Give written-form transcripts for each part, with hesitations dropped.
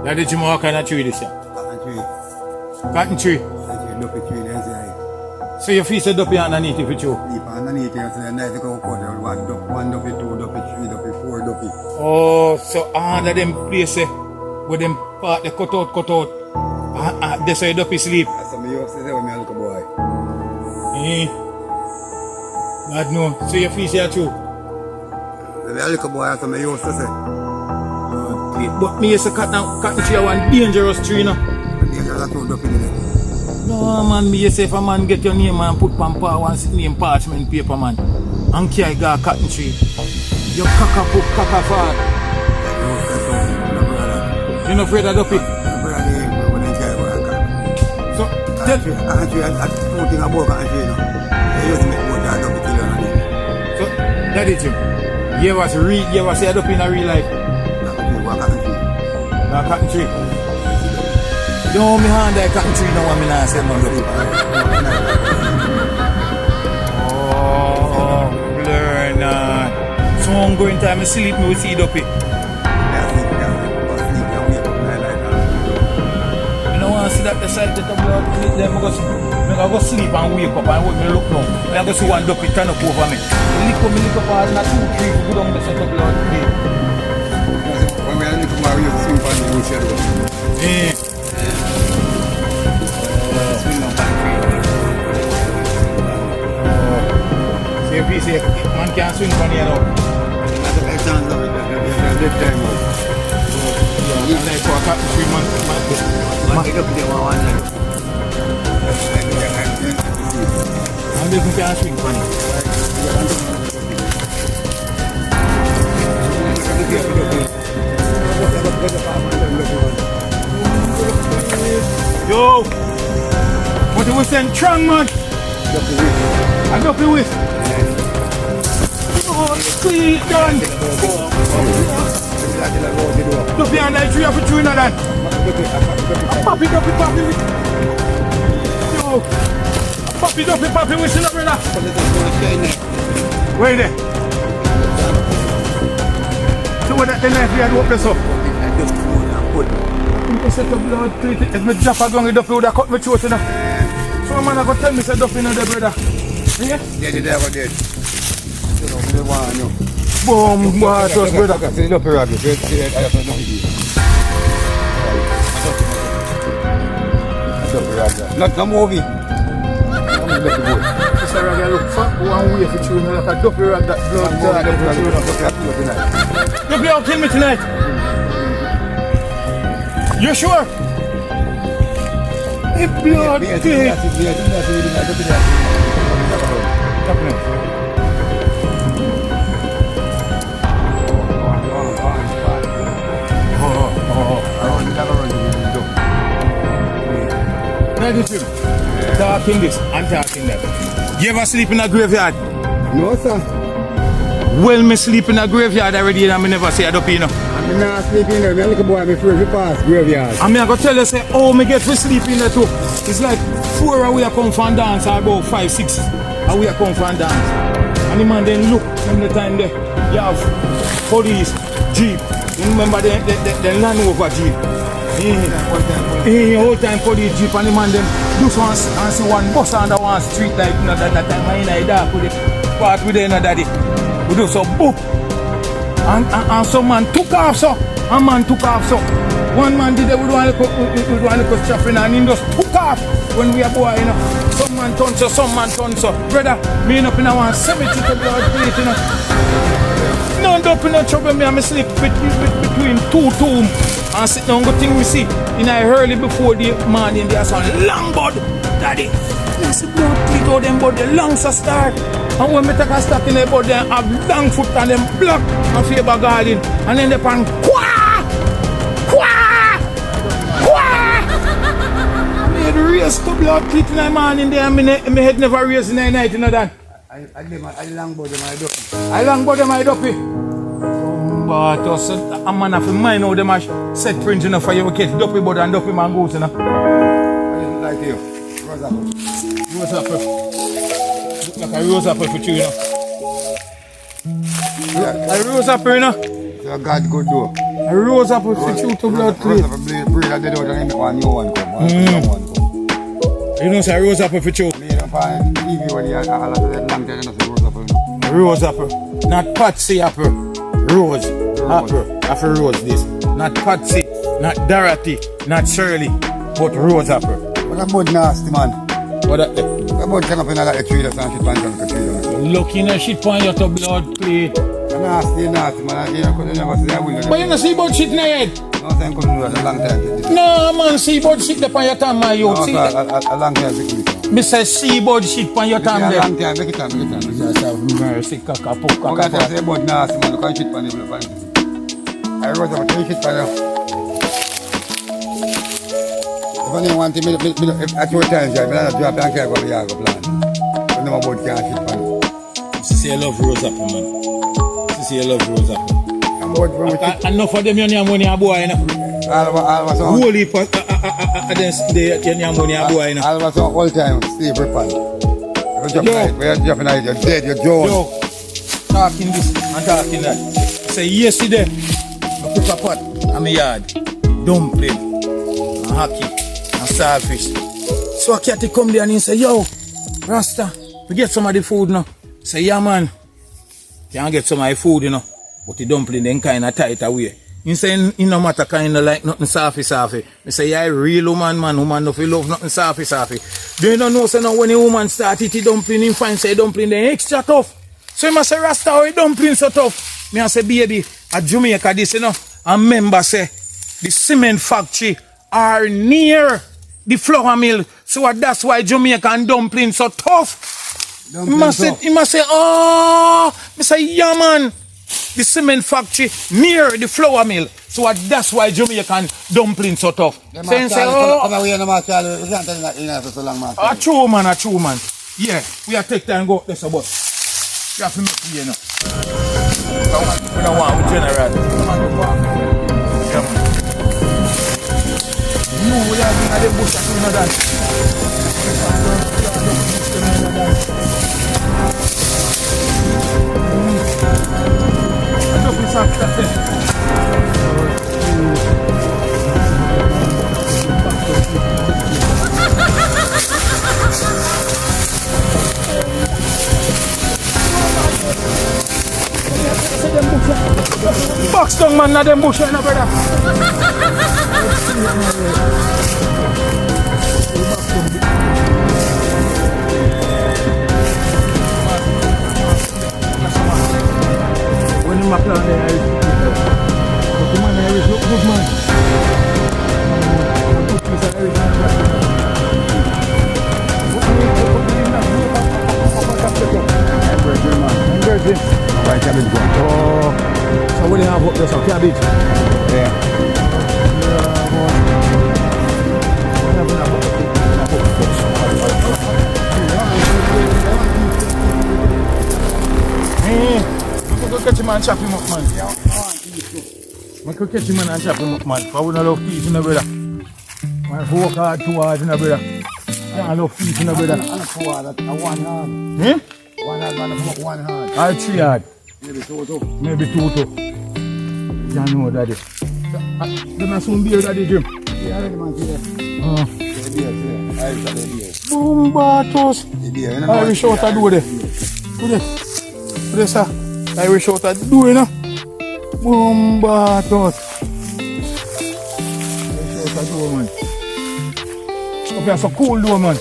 That the Jim what kind of tree this year? Cotton tree. Cotton tree. Duppy tree, they say. So you feel the duppy underneath it for you? Deep underneath here, so they nice to go cut one duppy, two duppy, three duppy, four duppy. Oh, so under them places where them part they cut out. That's why the duppy sleep. That's what I used to say when I was a little boy. God no. So you feel that too? When I was a little boy, that's what I used to say. But me used to cotton tree one dangerous tree, no? Dangerous two duppy in it. No man, me say if a man get your name and put pampa one name parchment paper man and carry go cotton tree, you cock fall. You not afraid of duppy? So I'm talking about cotton tree now. They used to make more than duppy killer on it. So that is him. You ever see a duppy in a real life? Cotton tree. Don't hold me hand like cotton tree, no one me not say no duppy. Oh, blur nah. So I'm going time I sleep me will see duppy. You know want to see that the side that the blood clip there, I go sleep and wake up and me look down. I go see one duppy turn up over me. Lick up all not 2, 3 go down the set of blood clip. When I look at you see what you see. So if you say man can't swing from here now. That's a big chance of it. That's time out. And like for a cotton tree man Pick up the one night. and they can't swing from it. Yo! What you was saying, strong man? I duppy with. Oh, sweet done. Duppy and I tree up a tree in that. Papi. Yo. Papi with you, brother. Where there? So what that the knife you had open this up? I set the blood plate. If me drop a gun with duppy would have cut me throat enough. So a man I go tell me say duppy in there, brother. Yeah? Yeah, they never did. They want you. Boom, what us, brother. See duppy rabbit. Not no movie. Mr. Ragga look for one way for chewing like a duppy rag that blood. Duppy will kill me tonight. You sure? It blood cake. Talking this and talking that. You ever sleep in a graveyard? No, sir. Well, me sleep in a graveyard already and I never say a duppy, you know. I'm not sleeping there. I'm a little boy. I'm afraid to pass graveyard. And me I go tell you, say, oh, me get to sleep in there too. It's like 4 away I come from dance, or about 5, 6 away I come from dance. And the man then look, from the time there, you have police, jeep. You remember the Land Rover jeep? Whole time police jeep and the man then do so and see one bus under one street like you know, that time I in the dark with the part with the daddy. We do so boop. And some man took off so. One man did it with one little chaffing and he just took off when we are boy, you know. Some man turn so. Brother, me up in a one cemetery to blood plate, you know. No up in no trouble, me and sleep between 2 tombs. And sit down, good thing we see. In a early before the morning, there's some long bud, daddy. I see blood plate out them bud, the lungs are start. And when we take a start in the bud, they have long foot and them black and favor garden. And then they pan I raise to blood clit in the morning there and my head never raised in the night, you know that. I long body my duppy. I long body my duppy. But also, a man have to mind how them are set print, you know, for you to catch duppy bud and duppy man goes, you know. Like you. Rose apple. Look like a rose apple for you, you know. Yeah. A rose apple, you know. So God good do. A rose apple for you to blood clean. Rose apple breed and they don't make one new one come. One come. You know say rose apple for you. Me don't find TV when you have a lot of them long time and say rose apple. Rose apple. Not Patsy apple. Rose apple. Apple rose this. Not Patsy, not Dorothy, not Shirley, but rose apple. But that bud nasty man. What that? That bud come up in like a tree that's on shit pan down the tree. Looking at shit pan your to blood plate. Nasty man. You could never say I will. But you know see about shit in your head? No, I couldn't do that a long time. No man, see about shit upon your tongue my youth. No, See a long time. me say see about shit upon your tongue A there. long time, make it time. Just have mercy, kaka, I'm going to say about nasty man, look at shit pan the I wrote about 3 shit pan. If I want to, at your time, I don't drop and care about the Yago plan. I know about can't shit pan. See, I love rose apple, man. See, I love rose apple. Enough of them you need money a boy, you know. All of us on. Holy for they you need money a boy, you know. All of us on all time, Steve Rippan. You're dropping out, you're dead, you're Jones. Yo, talking this and talking that. Say yesterday, I cook a pot in my yard, dumpling, and hockey, and starfish. So a cat come there and he say, yo, Rasta, we get some of the food now. Say, yeah man, can't get some of the food, you know. But the dumpling then kind of tight away. He say, it no matter kind of like nothing safi. I say, yeah, real woman no feel love nothing safi. They don't know, say now when a woman start eat the dumpling, he find say dumpling then extra tough. So he must say, Rasta, how the dumpling so tough? Me I say, baby, at Jamaica this, you know, and member say, the cement factory are near the flour mill. So that's why Jamaican dumpling so tough. He must say, oh, I say, yeah man. The cement factory near the flour mill. So that's why Jamaican dumpling so tough. Saying say, oh, a true man. Yeah, we have to take time and go up there, so but you have to make it, you know. We don't want to generate. Yeah, man. No, we have been at the bush, I know that. Box down man, na dem bush na brother. When you make plan there, but the man there is look good man. Oh, so what do you have up there? So cabbage? Yeah. I could catch him and chop him up, man. I could catch him and chop him up, man. I wouldn't love peace in the brother. I work hard, too hard in the brother. I love peace in the brother. One hand. Hmm? One hand, man, come up 1 hand. I 3 hard. Maybe 2. Maybe 2 too. You know daddy. Them are soon beer daddy Jim. Yeah, already man, see that. Boom batos. Irish out a do there. Put this sir. Irish out a do you know. Boom batos. Irish out a do man. Up here so cool though man.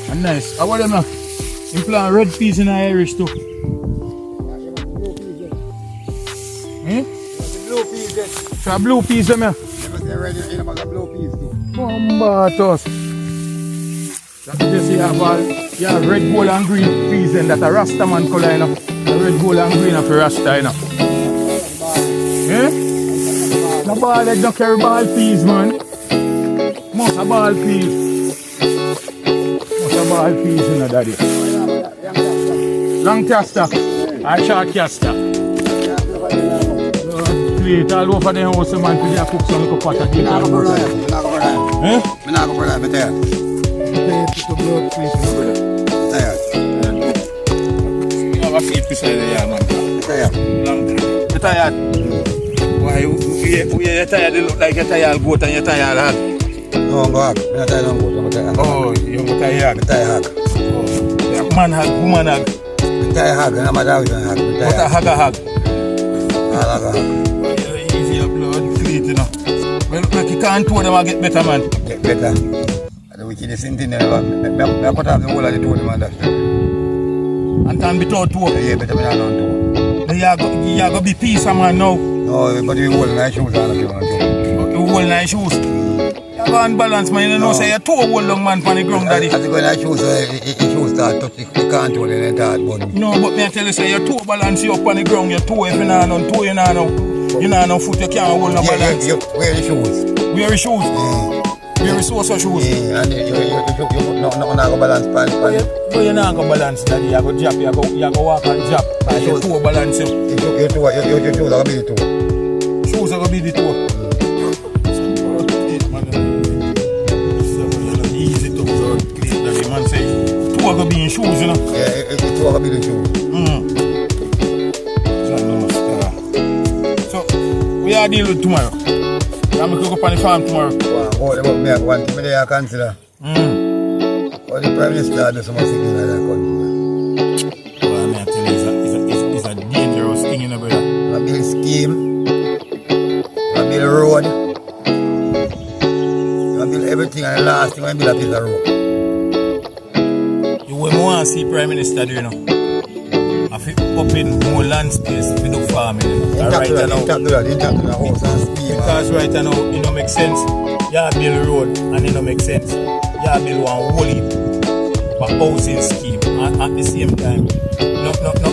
And nice. How about them now? You plant red peas in Irish too. Blue peas there. So blue peas them here. Blue peas too. Bombatos. You have red, gold and green peas then that a Rasta man colour, you know. The red, gold and green of a Rasta, you know. Eh? The ball egg don't carry ball peas, man. Most of ball peas. Most of ball peas, you know, daddy. Long caster. I short caster. Plate all over the house, man, to cook some little pot of cake. I'm not going to be there. You have a feet beside the yard, man. Tired. Long time. You tired? Go Why you tired? You look like you're tired goat and you're tired hog. No, I'm going to tired of goat. I'm tired. Oh, you're tired. I'm tired. Oh, yeah, man hog, woman hog. I'm tired hog. I'm not out of hog. What a hog a hog. Hog. Easy your blood clean, you know. Well, look like you can't told them I get better, man. Get better. The wickedest thing there, I put out the whole of the told them and that's it. And can be taught too. Yeah, better me not done too. But you go be peace, man, now. No, but you hold nice shoes on if you want to. You hold nice shoes. You go on balance, man. You know, say you're too hold long, man, on the ground, daddy. As you go in nice shoes, the shoes start touch, you can't hold it in the hard bone. No, but me I tell you, say you're too balance, you up on the ground, you're too if you're not on toe, you're not on. You know, no foot, you can't hold no balance. You wear the shoes. Wear the shoes? Wear the source of shoes? Yeah, and you not go balance pan. But you not go balance, daddy. You go drop, you go walk and drop. And you toe balance him. Your shoes are going to be the toe. Shoes are going to be the toe. Easy to clean, daddy. Man say, toe are going to be in shoes, you know? Yeah, toe are going to be the shoes. So, we are dealing with tomorrow. I'm going to go up on the farm tomorrow. Wow, one thing I consider. Or the Prime Minister does so much things in that country. Well, I tell you, it's a dangerous thing, you know, brother. I build scheme. I build road. I build everything, and the last thing I build a piece of road. You will want to see Prime Minister do, you know. I feel open more land space for the farming. Because right now, it don't make sense. You build a road and it don't make sense. You build one whole heap for housing scheme and at the same time.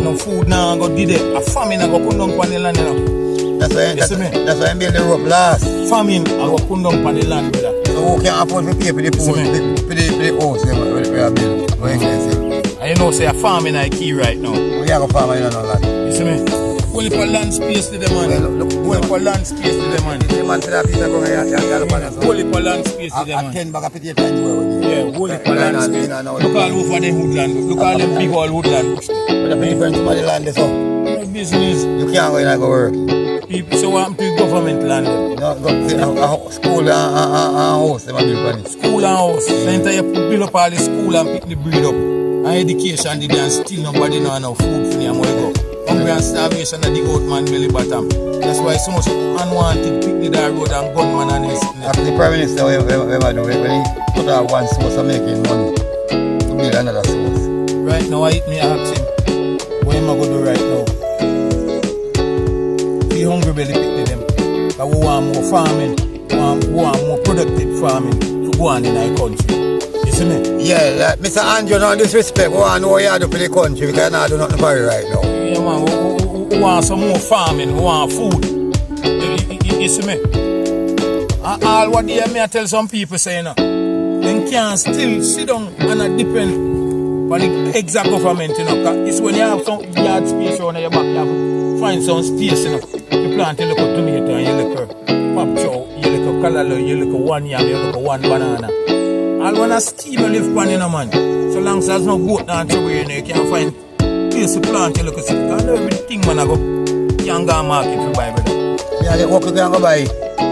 No food now go did it. A famine I go put down on the land, you know. That's why I build the road last. Famine I go put down on the land, brother. So who can afford to pay for the food, for the house we are building? And you know, say a farming is key right now. We have a farmer, you know that. You see me? Only for land space to the man. Only for land space to the man. The man said that piece of ground here, only for land space to the man. 10 bag of potato and yeah, only for land space. Look all over them woodland. Look all them big old woodland. But the difference from the land is so. No business. You can't go in and go work. People, so what happened to government land? No, go school and house, they build on it. School and house. Center you build up all the school and pick the breed up. And education did and still nobody know enough food for them where go. Hungry and starvation at the old man belly bottom. That's why so much unwanted pick the road and gunman and this. After the Prime Minister, when he put out one source of making money to build another source. Right now, I ask him, what am I going to do right now? The hungry belly pick them. Because we want more farming, we want more productive farming to go on in our country. You see me? Yeah, Mr. Andrew, no disrespect. We want to know what you do for the country because I do nothing for it right now. Yeah, man, we want some more farming, we want food. You see me? And all what they may tell some people saying, they can still sit down and depend on the exact government, you know. Cause it's when you have some yard space around your back, you have to find some space, you know. You plant a little tomato and you look a pop chow, you look a callaloo, you look a one yam, you look a one banana. All when a scheme you live on, you know, man. So long as there's no goat down to where, you know, you can find place to plant, you look a seed. Because everything, man, I go, you can go market to buy, brother. Yeah, get work you can go buy.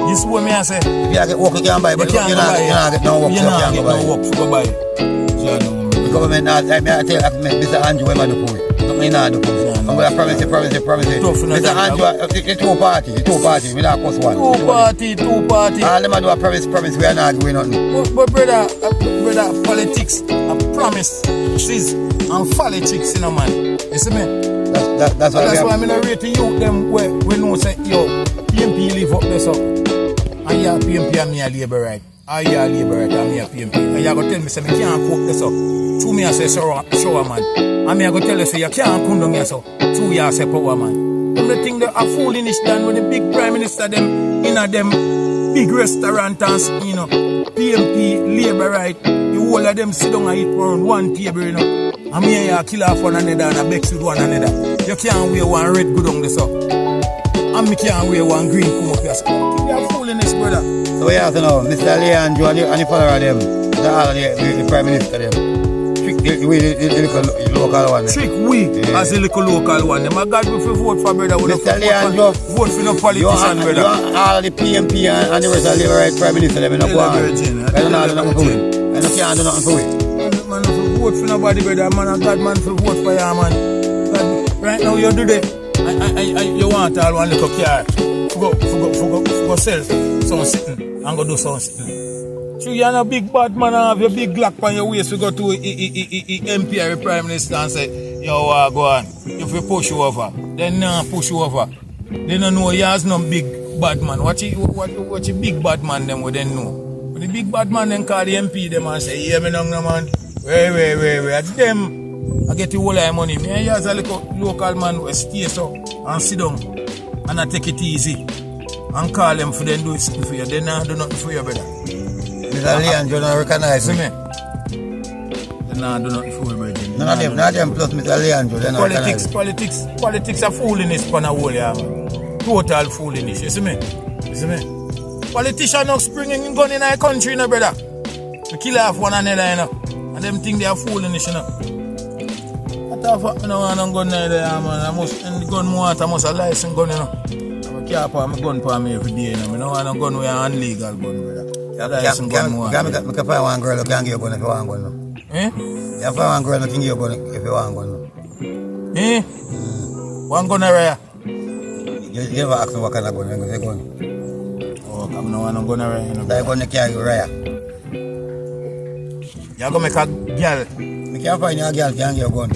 This is what I say. If you get work you can buy, but you not get no work, you can't go buy. You not get no work to go buy. The government not, I tell Mr. Andrew when I do for it. Something not do for it. I'm going to promise it. Mr. Andrew, the two party, we not cost one. Two party. All them do a promise, we are not doing nothing. But brother, politics, promises and politics, you know, man. You see me? That's why I'm going to rate the youth them where we know say, yo, PMP live up this up. And yeah, PMP and me a labor right. And yeah, labor right and me a PMP. And you going to tell me say, me can't cope this up. To me I say, shower man. And me I going to tell you say, you can't come down here so. To you I say, power man. Them the thing that are foolish done when the big Prime Minister them in a them big restaurants, you know. PMP, labor right. The whole of them sit down and eat around one table, you know. And me and you kill off one another and a bex with one another. You can't wear one red good on this up. And me can't wear one green come up here. So you are fooling this, brother. So we have to know, Mr. Leandro and the follower of them, the Prime Minister them, trick local one. Trick we as a little local one. My God, if you vote for brother, we don't vote for no politician, brother. All the PMP and the rest of the right prime minister, they don't go on. I don't do nothing for it. I can't do nothing for it. Man, if you vote for nobody, brother, man, a God man, if you vote for your man. God, right now, you do that. You want all one little car. Go sell some sitting and go do some sitting. So you're a big bad man and have your big Glock on your waist. We go to MP or Prime Minister and say, yo, go on. If we push you over, then push you over. They don't know you're no big bad man. What you big bad man them would then know. But the big bad man then call the MP them and say, yeah, me no man. Wait. At them, I get the whole of the money. Me as a local man who stay so and sit down and I take it easy. And call them for them do something for you. They don't do nothing for you, brother. Mr. Leandro don't recognize me. They don't do nothing for you, brother. None of them plus Mr. Leandro, they don't recognize me. Politics are foolishness for the whole, yeah, man. Total foolishness, you see me? Politicians now springing gun in our country, you know, brother. To kill off one another, you know. And them think they are foolishness, you know. What the fuck, I don't want a gun there, man. And the gun more, I must have license gun, you know. I can't put my gun for me every day, you know. I don't want a gun with an illegal gun, brother. License gun more. I can find one girl who can give you a gun if you want a gun, no. Eh? You can find one girl who can give you a gun if you want a gun, no. Eh? One gun area. You never ask me what kind of gun, you say gun. Oh, come now, I don't gun area, you know. That gun you carry raya. You're going to make a girl. I can't find a girl who can give you a gun.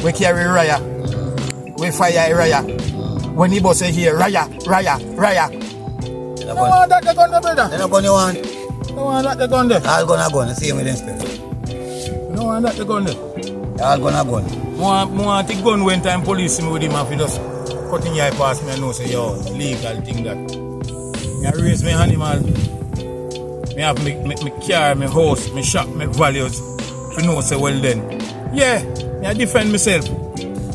We carry raya. We fire raya. When he boss say here, raya. You No want that the gun there, brother. don't gun you want. No want that the gun there. All gun, see me then spell. No want that the gun there. All gun. Want the gun when time police see me with him and he just cutting your past me and know say yo, legal thing that. Me raise me animal. Me have me car, me house, me shop, me values. You know say well then. Yeah, me I defend myself.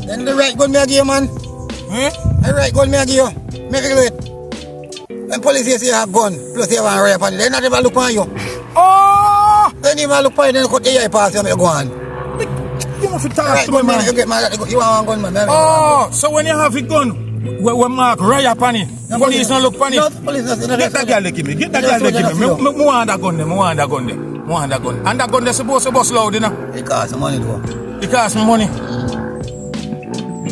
Then the right gun me I give you, man. The right gun me I give you. Make it wait. When police say you have gun, plus you have a rifle, they not even look on you. Oh! They even look on you, then cut the eye pass you and go on. You must talk Right to me, gun, man. you get mad, you want one gun, man. Oh, so when you have a gun, we mark riot on it. Police don't look on it. No, police not. Get that girl they give me. Get that girl they give me. Me want that gun there. Me want that gun there. Me want that gun. And that gun they're supposed to bust loud, you know. It costs money though. It cost me money.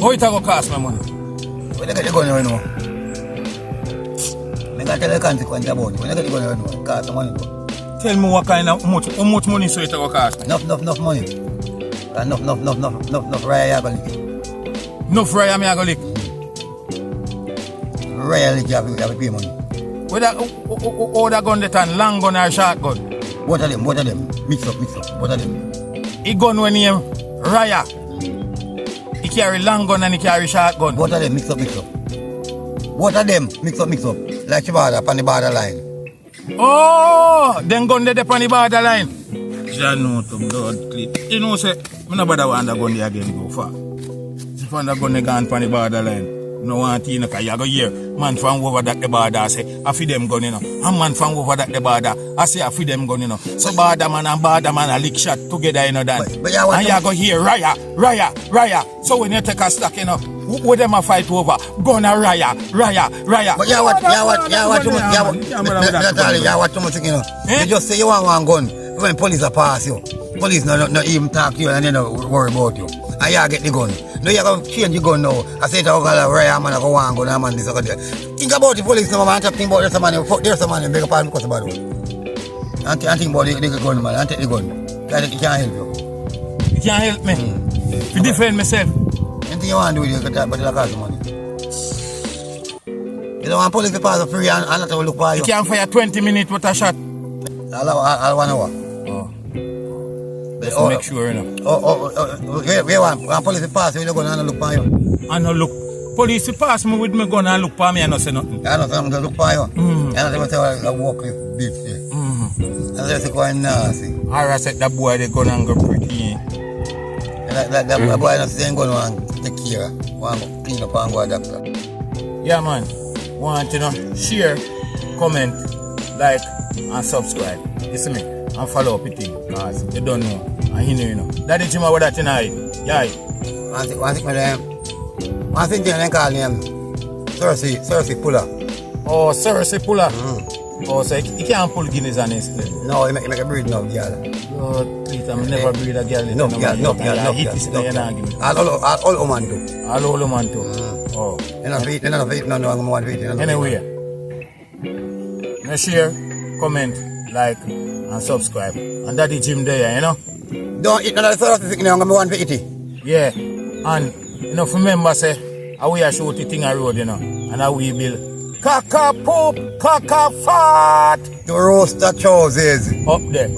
How it go cost me money? When you get the gun, you know. I can tell you the consequence about it. When you get the gun, you know. It costs money though. Tell me what kind of how much money so it go cost me? Enough money. Enough raya you have to lick. Enough raya me I go lick. Raya lick you have to pay money. Whether how that gun they turn long gun or short gun? Both of them. Mix up. Both of them. He gun when he raya. He carry long gun and he carry short gun. Both of them mix up. Both of them mix up. Like Chibada upon the borderline. Oh, then gun they on the borderline. You know to blood clip. You know say, I no bother want that gun there again go far. If I that gun they gone on the borderline, no want you know, cause you go hear man from over that the border say, I feed them gun, you know. And man from over that the border, I say I feed them gun, you know. So border man a lick shot together, you know that. But and you go hear raya. So when you take a stack, you know, what them a fight over? Gun a raya. But you watch too much, you know. You just say you want one gun. When police are pass you, police not even talk to you and they don't worry about you. And you get the gun. No, you going to change the gun now. I say to a raya man, I go one gun, man, this or that. Think about the police now, man. Think about there's a man in beg a pardon because about it. And think about the gun, man. And take the gun. It can't help you. It can't help me. To defend myself. Anything you want to do, you can but it'll cost you money. You don't want police to pass free and not to look for you. You can't fire 20 minutes with a shot. I'll 1 hour. Just to make sure, you know. Where want police to pass you, you're going to look for you. I no look. Police to pass me with me gun and look for me and not say nothing. I know I'm going to look for you. And I'm going to walk with beef here. And that's quite nasty. I said that boy they gun and go pretty. That boy not saying going to take care. Want to clean up and go to doctor. Yeah, man. Want to share, comment, like, and subscribe. You see me? And follow up with it. Because you don't know. And he know, you know. Daddy Jim over that tonight. Yeah. One thing they call him Cersei Puller. Oh, Cersei Puller. Oh, so he can't pull Guineas on his leg. No, he make a breed now, girl. Oh, please, I'm never breed a girl. No, girl. All woman do. All woman too. Oh. They're not feet, no, I'm one feet. Anyway, share, comment, like, and subscribe. And Daddy Jim there, you know? Don't eat none of the sort of thing, I'm one for 80. Yeah. And, you know, remember, say, how we are shoot the thing a road, you know, and how we build caca poop, caca fart. To roast the trousers. Up there.